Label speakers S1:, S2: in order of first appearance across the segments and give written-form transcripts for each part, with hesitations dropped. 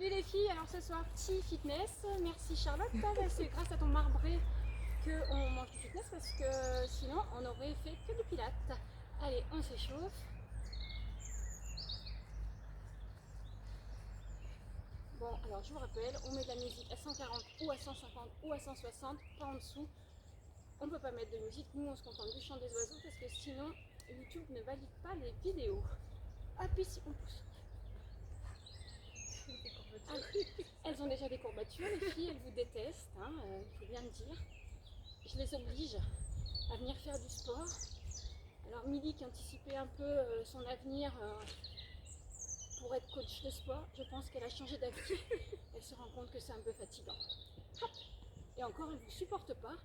S1: Salut les filles, alors ce soir petit fitness, merci Charlotte, c'est grâce à ton marbré qu'on mange du fitness parce que sinon on aurait fait que du pilates. Allez, on s'échauffe. Bon, alors je vous rappelle, on met de la musique à 140 ou à 150 ou à 160, pas en dessous. On ne peut pas mettre de musique, nous on se contente du chant des oiseaux parce que sinon YouTube ne valide pas les vidéos. Hop, ici on pousse. Allez, elles ont déjà des courbatures, les filles, elles vous détestent, hein, il faut bien le dire. Je les oblige à venir faire du sport. Alors Milly qui anticipait un peu son avenir pour être coach de sport, je pense qu'elle a changé d'avis. Elle se rend compte que c'est un peu fatigant. Hop. Et encore, elle ne vous supporte pas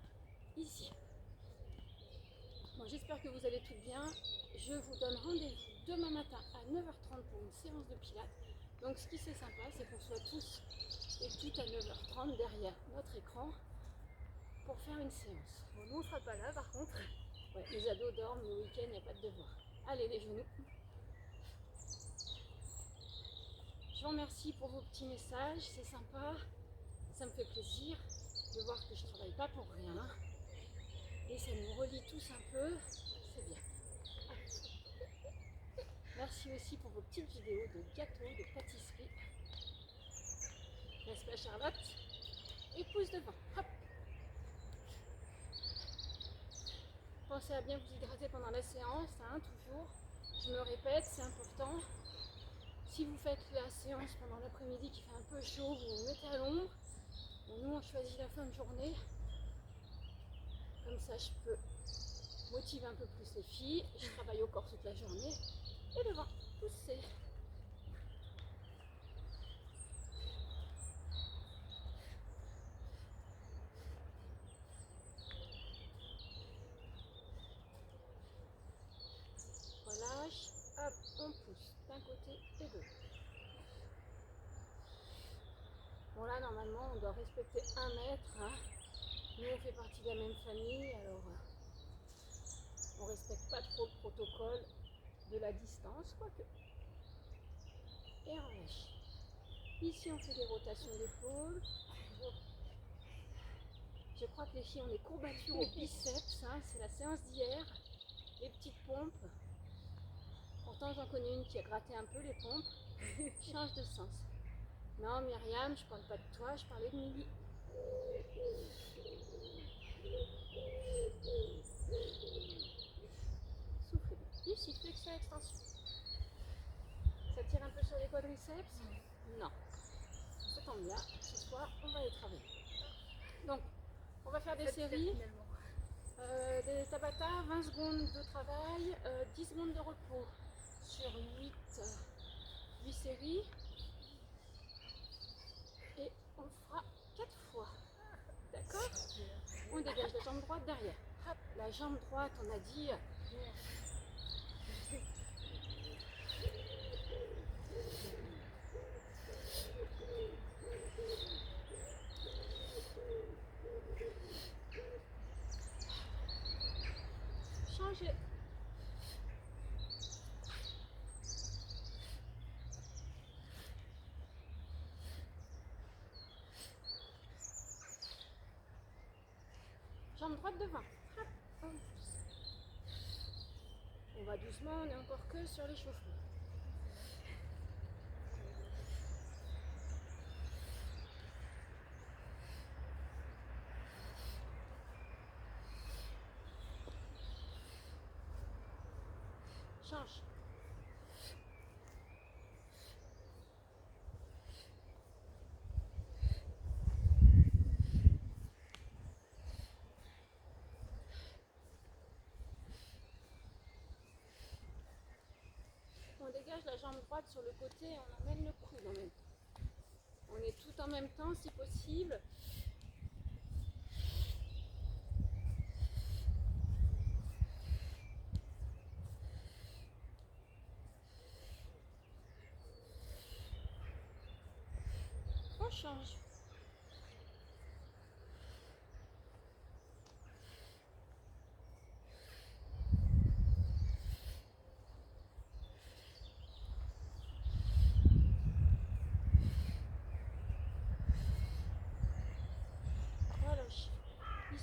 S1: ici. Bon, j'espère que vous allez toutes bien. Je vous donne rendez-vous demain matin à 9h30 pour une séance de pilates. Donc ce qui c'est sympa, c'est qu'on soit tous et toutes à 9h30 derrière notre écran pour faire une séance.
S2: Bon, nous on sera pas là par contre.
S1: Ouais, les ados dorment le week-end, il n'y a pas de devoir. Allez les genoux. Je vous remercie pour vos petits messages, c'est sympa. Ça me fait plaisir de voir que je ne travaille pas pour rien. Et ça nous relie tous un peu, c'est bien. Merci aussi pour vos petites vidéos de gâteaux, de pâtisserie. N'est-ce pas Charlotte? Et pouce devant. Hop. Pensez à bien vous hydrater pendant la séance, hein, toujours. Je me répète, c'est important. Si vous faites la séance pendant l'après-midi qui fait un peu chaud, vous vous mettez à l'ombre. Bon, nous, on choisit la fin de journée. Comme ça, je peux motiver un peu plus les filles. Je travaille au corps toute la journée. Et devant, poussez. Relâche, hop, on pousse d'un côté et de l'autre. Bon là, normalement, on doit respecter 1 mètre. Hein. Nous, on fait partie de la même famille, alors on ne respecte pas trop le protocole de la distance, quoique. Et relâche. Ici, on fait des rotations d'épaule. Je crois que les filles ont des courbatures au biceps, hein, c'est la séance d'hier. Les petites pompes. Pourtant, j'en connais une qui a gratté un peu les pompes. Change de sens. Non, Myriam, je parle pas de toi, je parlais de Milly. Soufflez bien. Ici, flexion, extension. Ça tire un peu sur les quadriceps? Non. Ça tombe bien. Ce soir, on va les travailler. Donc, on va faire des séries. Des Tabata, 20 secondes de travail, 10 secondes de repos sur 8 séries. Et on fera 4 fois. D'accord? On dégage la jambe droite derrière. Hop, la jambe droite, on a dit. Changez. Jambe droite devant. Hop, on pousse. On va doucement, on est encore que sur l'échauffement. Change. On dégage la jambe droite sur le côté et on emmène le coude en même temps. On est tout en même temps si possible. On change.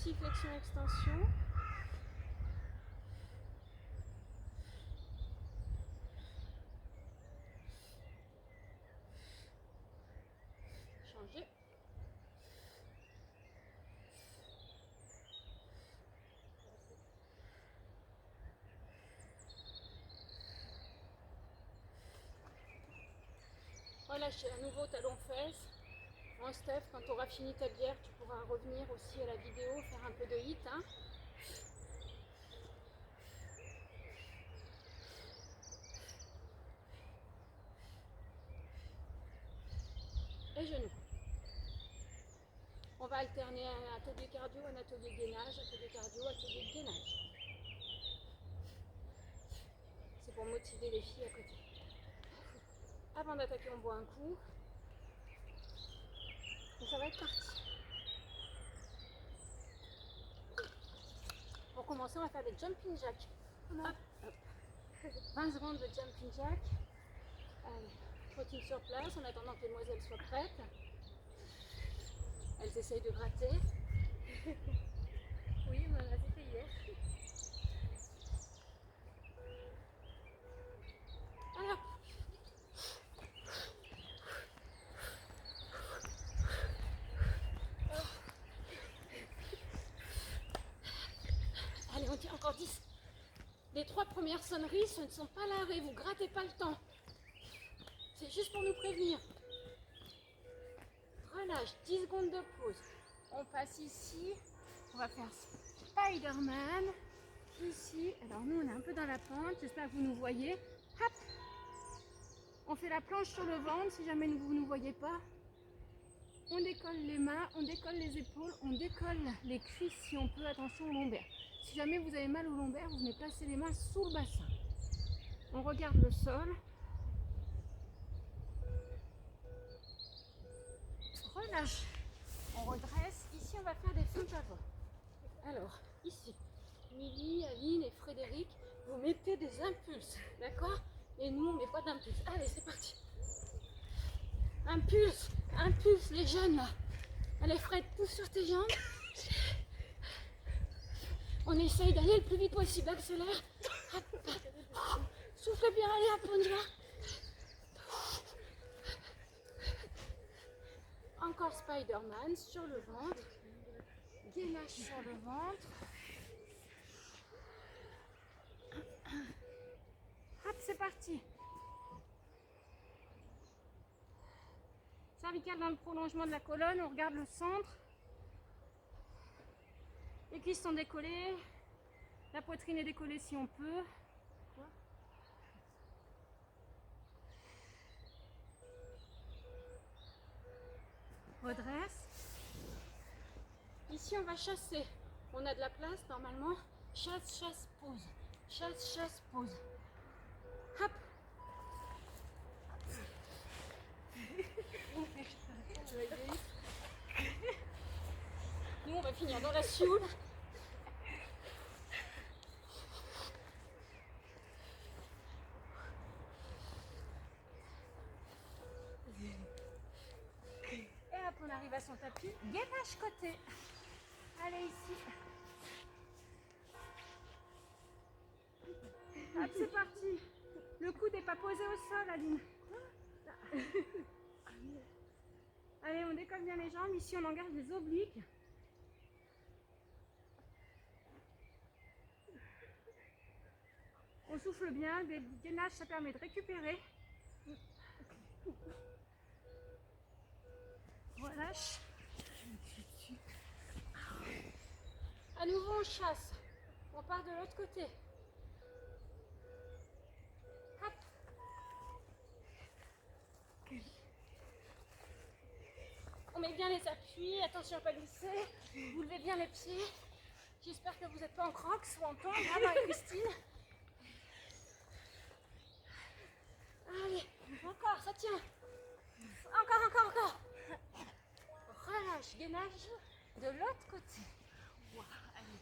S1: Ici, flexion-extension. Changer. Relâchez à nouveau talon-fesse. Bon Steph, quand tu auras fini ta bière, tu pourras revenir aussi à la vidéo, faire un peu de hit. Hein. Et genoux. On va alterner un atelier cardio, un atelier gainage, atelier cardio, atelier gainage. C'est pour motiver les filles à côté. Avant d'attaquer, on boit un coup. Et ça va être parti. Pour commencer, on va faire des jumping jacks. Hop, hop. 20 secondes de jumping jack. Allez, trotting sur place en attendant que les demoiselles soient prêtes. Elles essayent de gratter.
S2: Oui, on en a fait hier.
S1: Alors, allez, on tient encore 10. Les 3 premières sonneries, ce ne sont pas l'arrêt, vous grattez pas le temps. C'est juste pour nous prévenir. Relâche, 10 secondes de pause. On passe ici, on va faire Spider-Man. Ici, alors nous on est un peu dans la pente, j'espère que vous nous voyez. Hop. On fait la planche sur le ventre, si jamais vous ne nous voyez pas. On décolle les mains, on décolle les épaules, on décolle les cuisses si on peut, attention au lombaire. Si jamais vous avez mal au lombaire, vous venez placer les mains sous le bassin. On regarde le sol. Relâche. On redresse. Ici, on va faire des feintes avant. Alors, ici, Milly, Aline et Frédéric, vous mettez des impulses, d'accord? Et nous, on ne met pas d'impulse. Allez, c'est parti. Impulse, impulse les jeunes là. Allez Fred, pousse sur tes jambes. On essaye d'aller le plus vite possible, accélère. Souffle bien, allez, hop, on y va. Encore Spider-Man sur le ventre. Gainage sur le ventre. Hop, c'est parti. Cervicale dans le prolongement de la colonne, on regarde le centre. Les cuisses sont décollées. La poitrine est décollée si on peut. Redresse. Ici, on va chasser. On a de la place normalement. Chasse, chasse, pause. Chasse, chasse, pause. Hop. Nous, on va finir dans la sioule. Et hop, on arrive à son tapis. Gainage côté. Allez, ici. Hop, c'est parti. Le coude n'est pas posé au sol, Aline. Allez, on décolle bien les jambes. Ici, on engage les obliques. On souffle bien. Le gainage, ça permet de récupérer. Relâche. À nouveau, on chasse. On part de l'autre côté. Hop. On met bien les appuis. Attention à ne pas glisser. Vous levez bien les pieds. J'espère que vous n'êtes pas en crocs ou en tongs, hein, Marie-Christine. Allez, encore, ça tient. Encore, encore, encore. Relâche, gainage de l'autre côté. Wow, allez.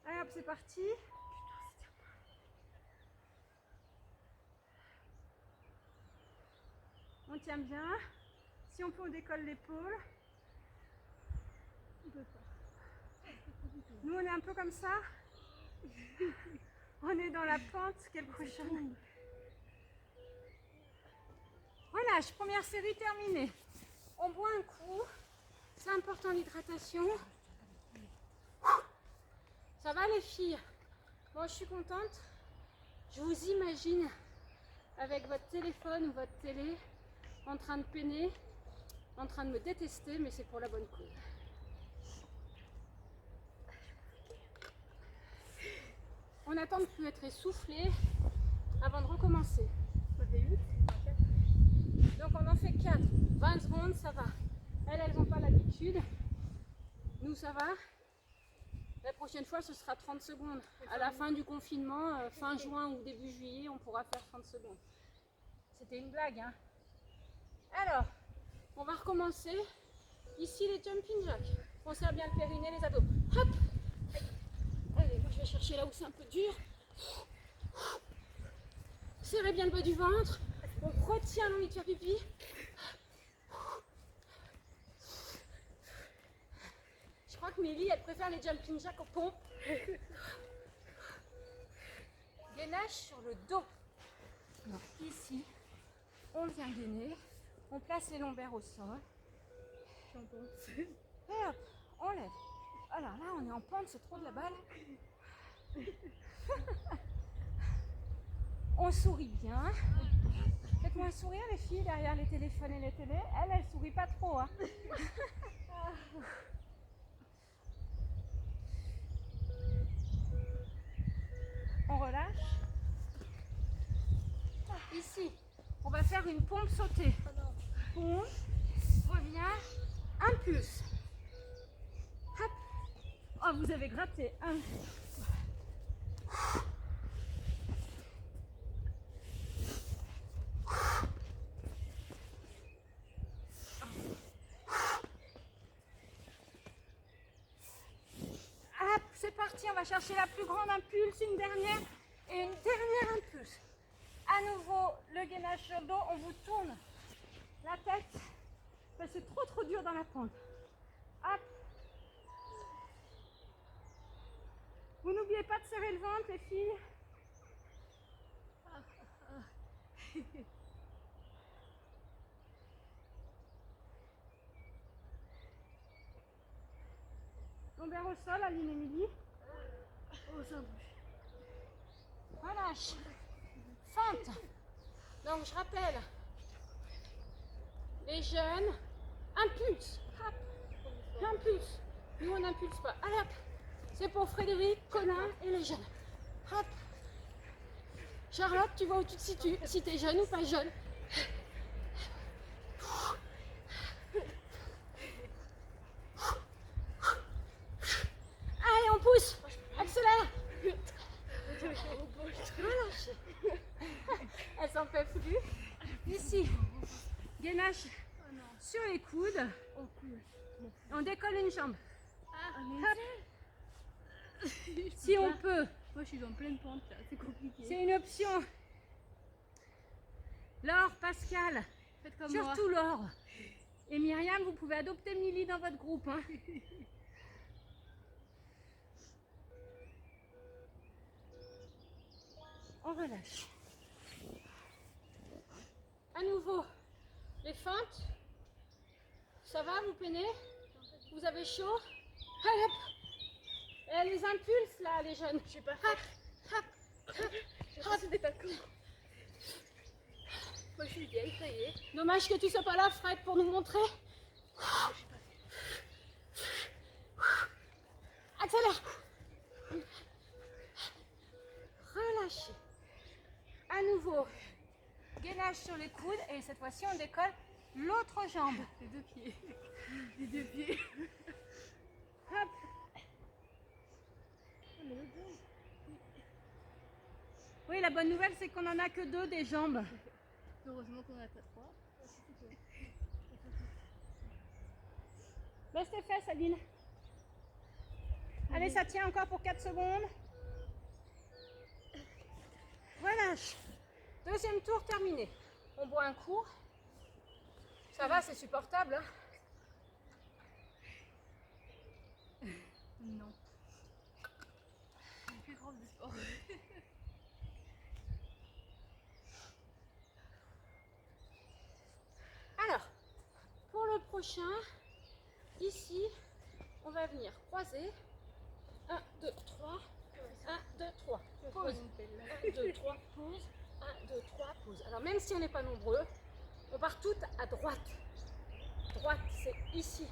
S1: Allez hop, c'est parti. On tient bien.
S2: Si on peut, on décolle l'épaule. Nous, on est un peu comme ça. On est dans la pente. Quelle prochaine. Relâche. Première série terminée. On boit un coup. C'est important l'hydratation. Ça va les filles? Bon, je suis contente. Je vous imagine avec votre téléphone ou votre télé en train de peiner, en train de me détester, mais c'est pour la bonne cause. On attend de plus être essoufflé avant de recommencer. Donc on en fait 4. 20 secondes, ça va. Elles n'ont pas l'habitude. Nous, ça va. La prochaine fois, ce sera 30 secondes. À la fin du confinement, fin juin ou début juillet, on pourra faire 30 secondes. C'était une blague, hein. Alors, on va recommencer. Ici, les jumping jacks. On serre bien le périnée, les abdos. Hop. Allez, moi je vais chercher là où c'est un peu dur. Serrez bien le bas du ventre. On retient l'envie de faire pipi. Je crois que Mélie, elle préfère les jumping jacks aux pompes. Gainage sur le dos. Donc ici, on vient gainer. On place les lombaires au sol. Et hop, on lève. Alors là, on est en pente, c'est trop de la balle. On sourit bien. Faites-moi sourire les filles derrière les téléphones et les télés. Elle sourit pas trop. Hein. On relâche. Ici, on va faire une pompe sautée. Pompe, revient, impulse. Hop. Oh, vous avez gratté. Hop, c'est parti, on va chercher la plus grande impulse, une dernière et une dernière impulse. À nouveau, le gainage sur le dos, on vous tourne la tête, parce que c'est trop dur dans la pente. Hop. Vous n'oubliez pas de serrer le ventre, les filles. Lombaire au sol, Aline et Émilie. Oh, ça bouge. Relâche. Fente. Donc, je rappelle. Les jeunes, impulse. Hop. Impulse. Nous, on n'impulse pas. Allez, hop. C'est pour Frédéric, Colin et les jeunes. Hop. Charlotte, tu vois où tu te situes, si tu es jeune ou pas jeune. Allez, on pousse. Accélère. Relâche. Elles s'en peuvent plus. Ici, gainage sur les coudes. On décolle une jambe. Hop. Si on peut.
S3: Moi je suis en pleine pente là, c'est compliqué.
S2: C'est une option. Laure, Pascal,
S3: Faites comme
S2: surtout Laure. Et Myriam, vous pouvez adopter Milly dans votre groupe. Hein. On relâche. À nouveau, les feintes. Ça va, vous peinez? Vous avez chaud? Allez, hop. Et les impulses là, les jeunes.
S3: Je sais pas.
S2: Hop, hop, hop, hop.
S3: C'est pas con. Moi je suis vieille, ça y est.
S1: Dommage que tu sois pas là, Fred, pour nous montrer. Accélère. Relâchez. À nouveau, gainage sur les coudes et cette fois-ci on décolle l'autre jambe.
S3: Les deux pieds. Les deux pieds.
S2: Hop. Oui, la bonne nouvelle c'est qu'on en a que 2 des jambes.
S3: Heureusement qu'on n'a pas 3.
S2: Baisse tes fesses, Aline. Allez, ça tient encore pour 4 secondes. Relâche. Deuxième tour terminé. On boit un coup. Ça va, c'est supportable, hein?
S3: Non. C'est le plus grand du sport.
S2: Alors, pour le prochain, ici, on va venir croiser. 1, 2, 3. 1, 2, 3. Pause. 1, 2, 3, pause. 1, 2, 3, pause. Alors, même si on n'est pas nombreux, on part toutes à droite. Droite, c'est ici.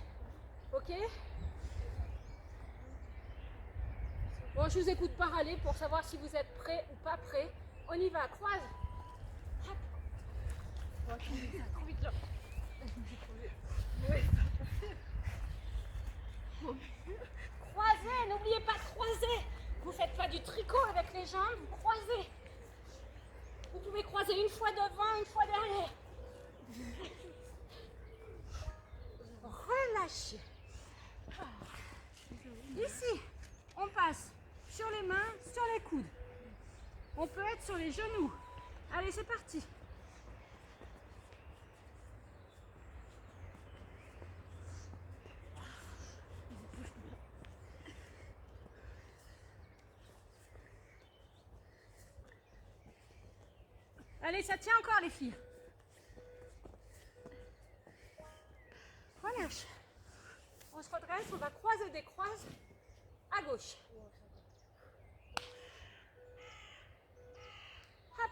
S2: Ok? Bon, je vous écoute pas râler pour savoir si vous êtes prêts ou pas prêts. On y va, croise. Hop.
S3: Ça trop vite, genre.
S2: Croisez, n'oubliez pas de croiser. Vous ne faites pas du tricot avec les jambes, vous croisez. Vous pouvez croiser une fois devant, une fois derrière. Relâchez. Ici, on passe sur les mains, sur les coudes. On peut être sur les genoux. Allez, c'est parti. Allez, ça tient encore les filles. Relâche. On se redresse, on va croiser des croises à gauche. Hop.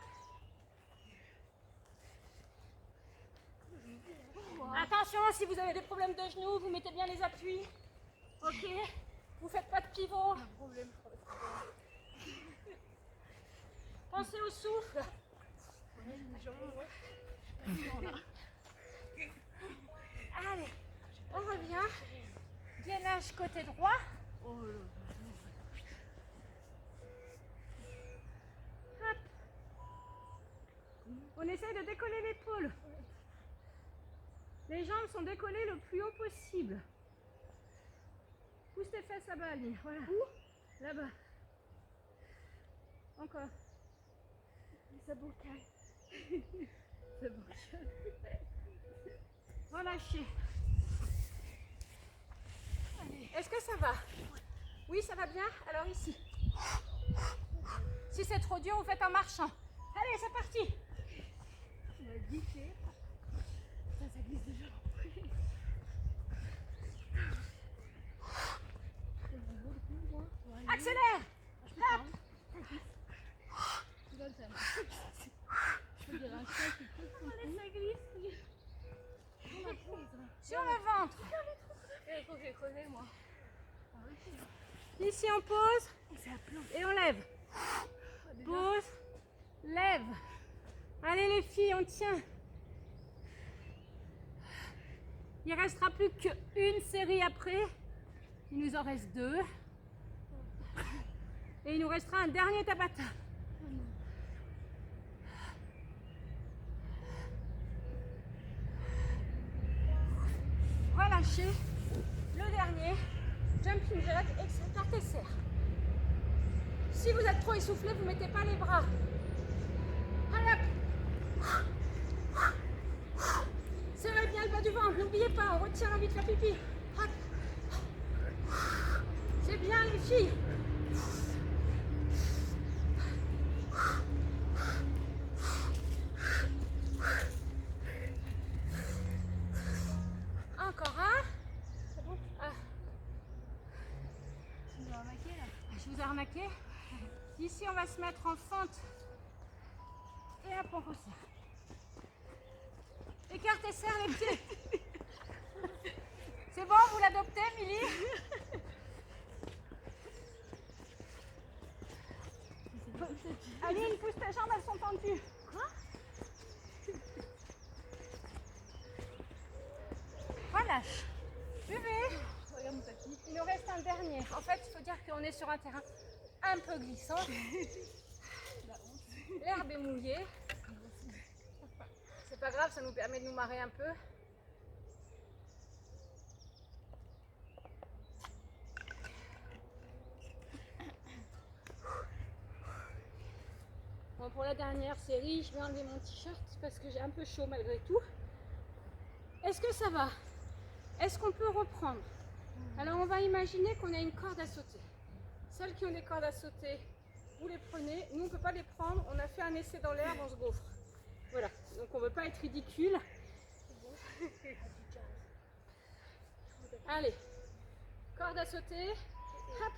S2: Attention, si vous avez des problèmes de genoux, vous mettez bien les appuis. Ok. Vous faites pas de pivot. Pensez au souffle. Allez, on revient. Gainage côté droit. Hop. On essaye de décoller l'épaule. Les jambes sont décollées le plus haut possible. Pousse tes fesses là-bas, Aline. Voilà. Où? Là-bas. Encore.
S3: Ça boucaille. Ça boucaille.
S2: Relâchez. Est-ce que ça va? Oui, ça va bien? Alors ici. Si c'est trop dur, vous faites en marchant. Allez, c'est parti.
S3: On va glisser. Ça glisse déjà.
S2: Accélère. Hop.
S3: Tu vas le faire. Je peux dire un chien qui pousse son cou. Ça glisse.
S2: Sur le ventre.
S3: Il faut que je connaisse moi.
S2: Ici, on pose et on lève. Pose, lève. Allez les filles, on tient. Il ne restera plus qu'une série après. Il nous en reste 2. Et il nous restera un dernier Tabata. Relâchez. Le dernier. Jumping jack, extérieur serre. Si vous êtes trop essoufflé, vous ne mettez pas les bras. Allez hop. Serrez bien le bas du ventre, n'oubliez pas, on retient l'envie de faire pipi. Hop. C'est bien les filles. Encore un.
S3: C'est bon?
S2: Ah,
S3: Tu nous as arnaqué là?
S2: je vous ai arnaqué. Ici, on va se mettre en fente. Et hop, on resserre. Écarte et serre les pieds. C'est bon, vous l'adoptez, Milly? Aline, pousse tes jambes, elles sont tendues. Quoi? Relâche. Buvez.
S3: Regarde mon tapis.
S2: Il nous reste un dernier. En fait, il faut dire qu'on est sur un terrain un peu glissant.
S3: La honte.
S2: L'herbe est mouillée. C'est pas grave, ça nous permet de nous marrer un peu. Bon, pour la dernière série, je vais enlever mon t-shirt parce que j'ai un peu chaud malgré tout. Est-ce que ça va? Est-ce qu'on peut reprendre? Alors on va imaginer qu'on a une corde à sauter. Celles qui ont des cordes à sauter, vous les prenez. Nous on ne peut pas les prendre. On a fait un essai dans l'herbe, on se gaufre. Voilà. Donc on ne veut pas être ridicule. Allez. Corde à sauter. Hop.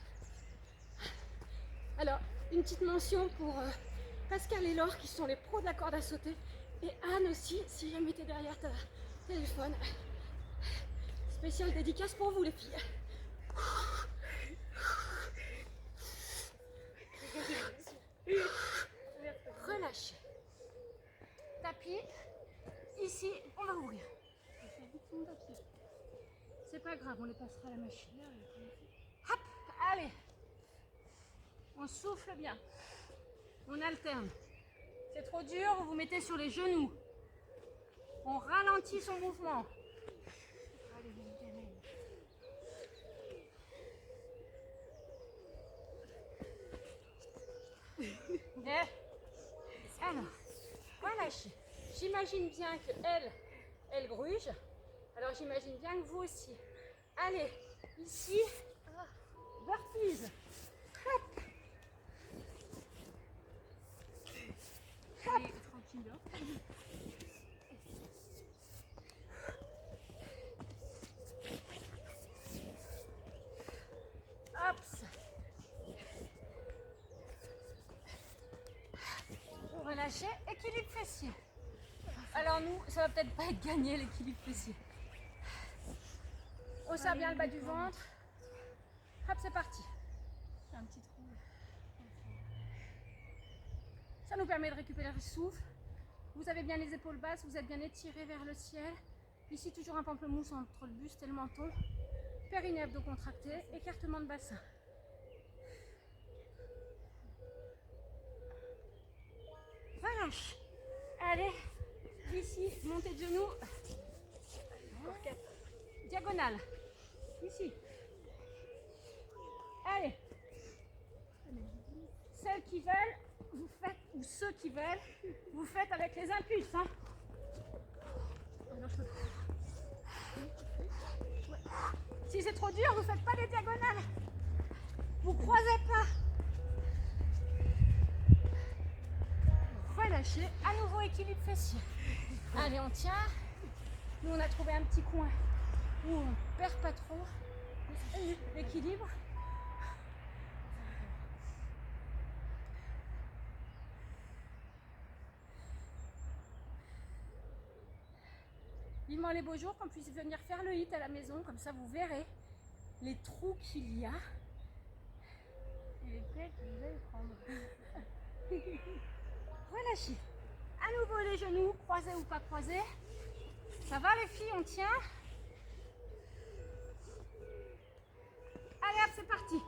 S2: Alors, une petite mention pour Pascal et Laure qui sont les pros de la corde à sauter. Et Anne aussi, si jamais t'es derrière ta téléphone. Spéciale dédicace pour vous les filles. Relâchez. Tapis. Ici, on va ouvrir. C'est pas grave, on les passera à la machine. Hop, allez. On souffle bien. On alterne. C'est trop dur, vous vous mettez sur les genoux. On ralentit son mouvement. Alors, relâchez. J'imagine bien que elle gruge. Alors j'imagine bien que vous aussi. Allez, ici, burpees. Hop. Hop. Tranquille. Hop. Relâchez, équilibre fessier. Alors nous, ça va peut-être pas être gagné l'équilibre fessier. On serre bien le bas du ventre. Hop, c'est parti. Un petit trou. Ça nous permet de récupérer le souffle. Vous avez bien les épaules basses, vous êtes bien étirés vers le ciel. Ici, toujours un pamplemousse entre le buste et le menton. Périnée abdos contracté, écartement de bassin. Relâche. Allez, ici, montée de genoux. Diagonale. Ici. Allez. Celles qui veulent, vous faites, ou ceux qui veulent, vous faites avec les impulses. Hein. Si c'est trop dur, vous ne faites pas des diagonales. Vous ne croisez pas. Relâchez. À nouveau équilibre fessier. Allez, on tient. Nous, on a trouvé un petit coin où on ne perd pas trop l'équilibre. Vivement les beaux jours qu'on puisse venir faire le hit à la maison, comme ça vous verrez les trous qu'il y a. Et les têtes, vous allez prendre. Relâchez. À nouveau les genoux, croisés ou pas croisés. Ça va les filles, on tient. Allez hop, c'est parti.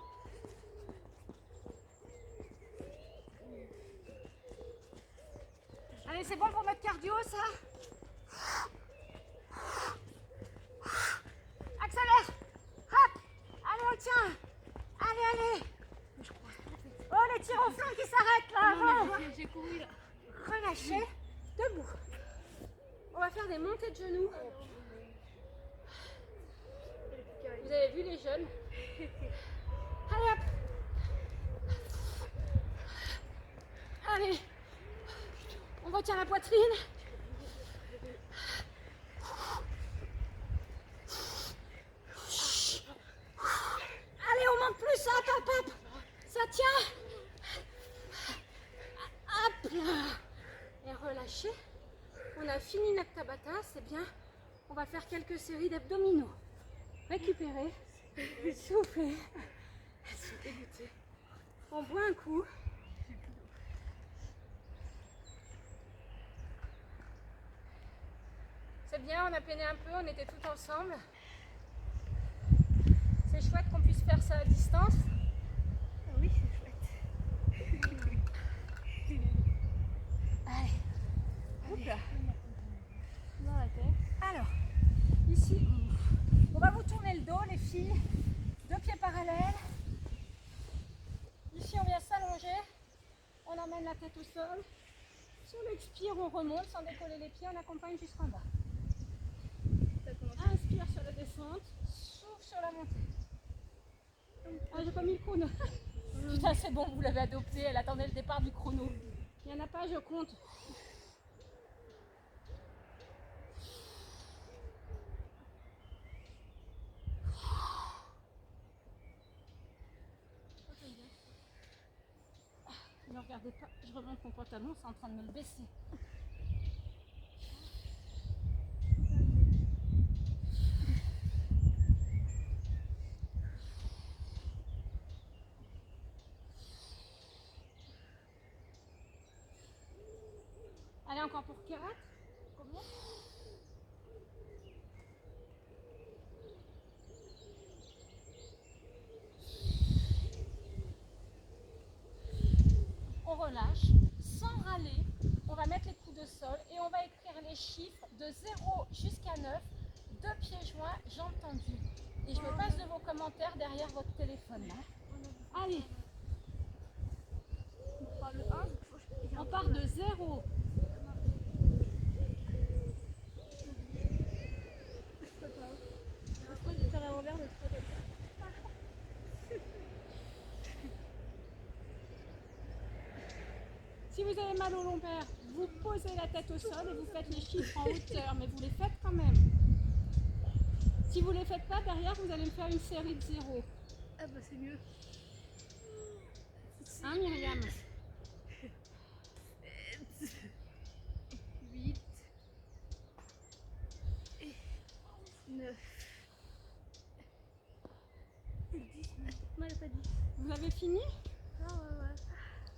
S2: Allez, c'est bon pour notre cardio ça. Accélère. Hop. Allez, on tient. Allez, allez. Oh, les tirs au flanc qui s'arrêtent là avant.
S3: J'ai couru là.
S2: Relâchez. Debout. On va faire des montées de genoux. Vous avez vu les jeunes? Allez hop. Allez. On retient la poitrine. Allez, on monte plus, hop, hop, hop. Ça tient. Hop là. Et relâchez. On a fini notre Tabata, c'est bien. On va faire quelques séries d'abdominaux. Récupérez. Soufflez. Elles sont dégoûtées. On boit un coup. C'est bien, on a peiné un peu, on était tous ensemble. C'est chouette qu'on puisse faire ça à distance.
S3: Oui, c'est chouette.
S2: Allez. Oups là.
S3: Dans la tête.
S2: Alors, ici, on va vous tourner le dos, les filles. 2 pieds parallèles. Ici, on vient s'allonger. On emmène la tête au sol. Sur l'expire, on remonte sans décoller les pieds. On accompagne jusqu'en bas. Inspire sur la descente, souffle sur la montée. Ah, j'ai pas mis le chrono. Putain, c'est bon, vous l'avez adopté, elle attendait le départ du chrono. Il n'y en a pas, je compte. Ne regardez pas, je remonte mon pantalon, c'est en train de me le baisser. Allez, encore pour 4. Combien? On relâche, sans râler, on va mettre les coudes au sol et on va écrire les chiffres de 0 jusqu'à 9, deux pieds joints, jambes tendues. Et je me passe de vos commentaires derrière votre téléphone. Là. Allez, on part de 0. Si vous avez mal au lombaire, vous posez la tête au sol et vous faites les chiffres en hauteur, mais vous les faites quand même. Si vous ne les faites pas, derrière, vous allez me faire une série de 0.
S3: Ah bah c'est mieux.
S2: Hein, Myriam?
S3: 8 9 10. Non, il n'y a pas 10.
S2: Vous avez fini?
S3: Ah ouais.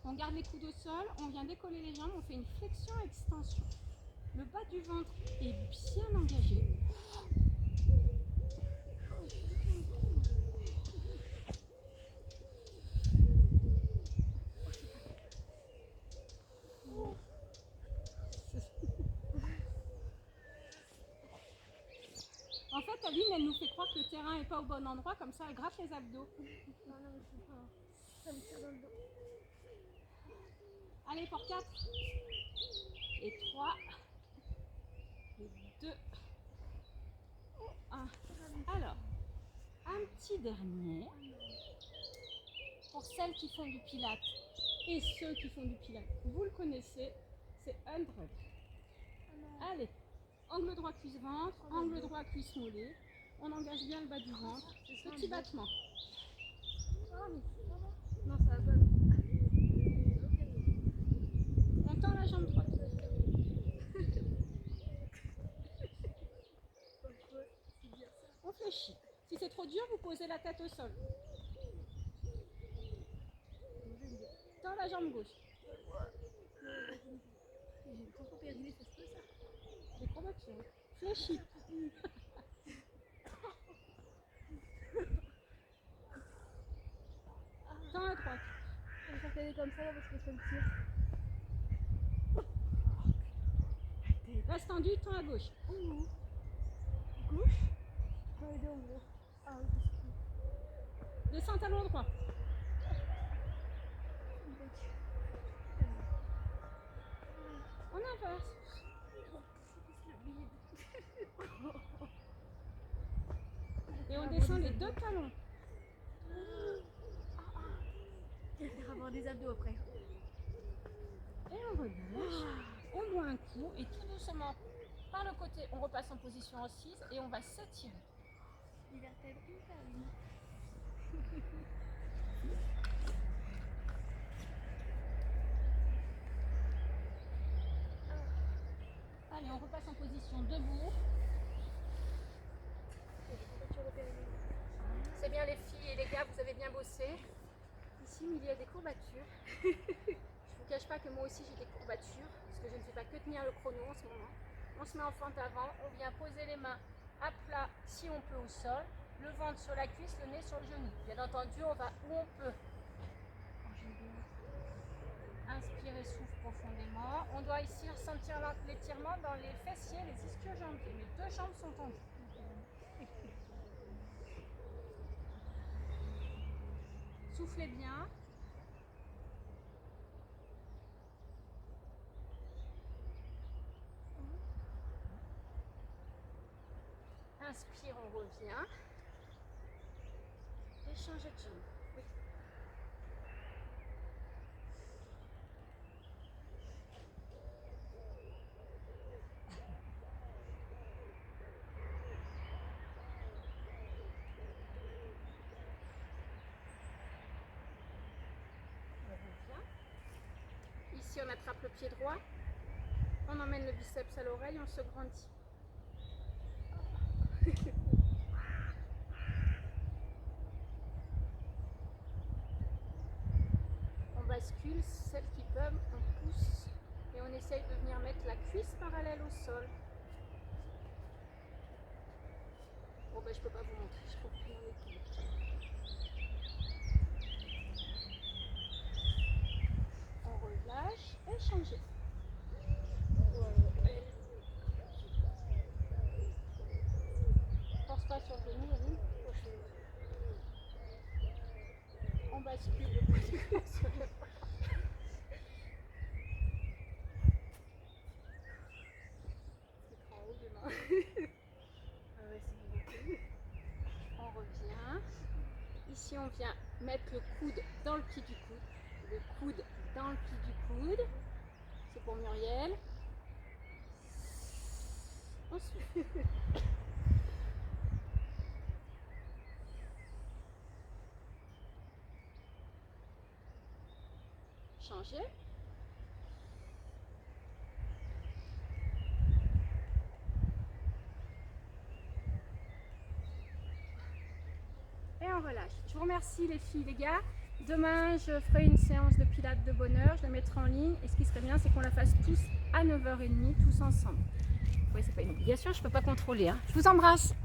S2: On garde les coudes au sol, on vient décoller les jambes, on fait une flexion-extension. Le bas du ventre est bien engagé. En fait, Aline, elle nous fait croire que le terrain n'est pas au bon endroit, comme ça elle gratte les abdos.
S3: Non, mais c'est pas. Ça me tire dans le dos.
S2: Allez, pour 4. Et 3. Et 2. 1. Alors, un petit dernier. Pour celles qui font du pilates et ceux qui font du pilates, vous le connaissez, c'est 100. Allez, angle droit cuisse-ventre, angle droit cuisse-mollet. On engage bien le bas du ventre. Petit battement.
S3: Non, ça va pas.
S2: On tend la jambe droite. On fléchit. Si c'est trop dur, vous posez la tête au sol. Tends la jambe gauche.
S3: J'ai trop périnée, ça se peut ça.
S2: Les courbatures. Fléchis. Tends à droite.
S3: Je vais faire caler comme ça là parce que ça me tire.
S2: Reste tendu, tends à gauche.
S3: Gauche. Dans les deux en gros. Ah oui,
S2: Descends talon droit. On inverse. Et on descend les deux talons.
S3: Il va faire avoir des abdos après.
S2: Et on relâche. On boit un coup et tout doucement, par le côté, on repasse en position assise et on va s'étirer.
S3: Il a tellement hyper bien.
S2: Allez, on repasse en position debout. C'est bien les filles et les gars, vous avez bien bossé. Ici, il y a des courbatures. Je ne vous cache pas que moi aussi j'ai des courbatures, parce que je ne fais pas que tenir le chrono en ce moment. On se met en fente avant, on vient poser les mains à plat si on peut au sol, le ventre sur la cuisse, le nez sur le genou. Bien entendu, on va où on peut. Inspirez, souffle profondément. On doit ici ressentir l'étirement dans les fessiers, les ischio-jambiers. Les deux jambes sont tendues. Soufflez bien. inspire, on revient. Et changer de jambe. Oui. On revient. Ici, on attrape le pied droit. On emmène le biceps à l'oreille, on se grandit. On bascule, celles qui peuvent, on pousse et on essaye de venir mettre la cuisse parallèle au sol. Bon ben je peux pas vous montrer, je peux plus dans les pieds. On relâche et changer. Force pas sur le genou, Aline. On bascule le poids du corps sur le bras. C'est trop haut demain. On revient. Ici, on vient mettre le coude dans le pied du coude. Le coude dans le pied du coude. C'est pour Muriel. On souffle. Changer. Et on relâche. Je vous remercie les filles, les gars. Demain, je ferai une séance de pilates de bonheur. Je la mettrai en ligne. Et ce qui serait bien, c'est qu'on la fasse tous à 9h30, tous ensemble. Oui, c'est pas une obligation, je ne peux pas contrôler. Hein. Je vous embrasse.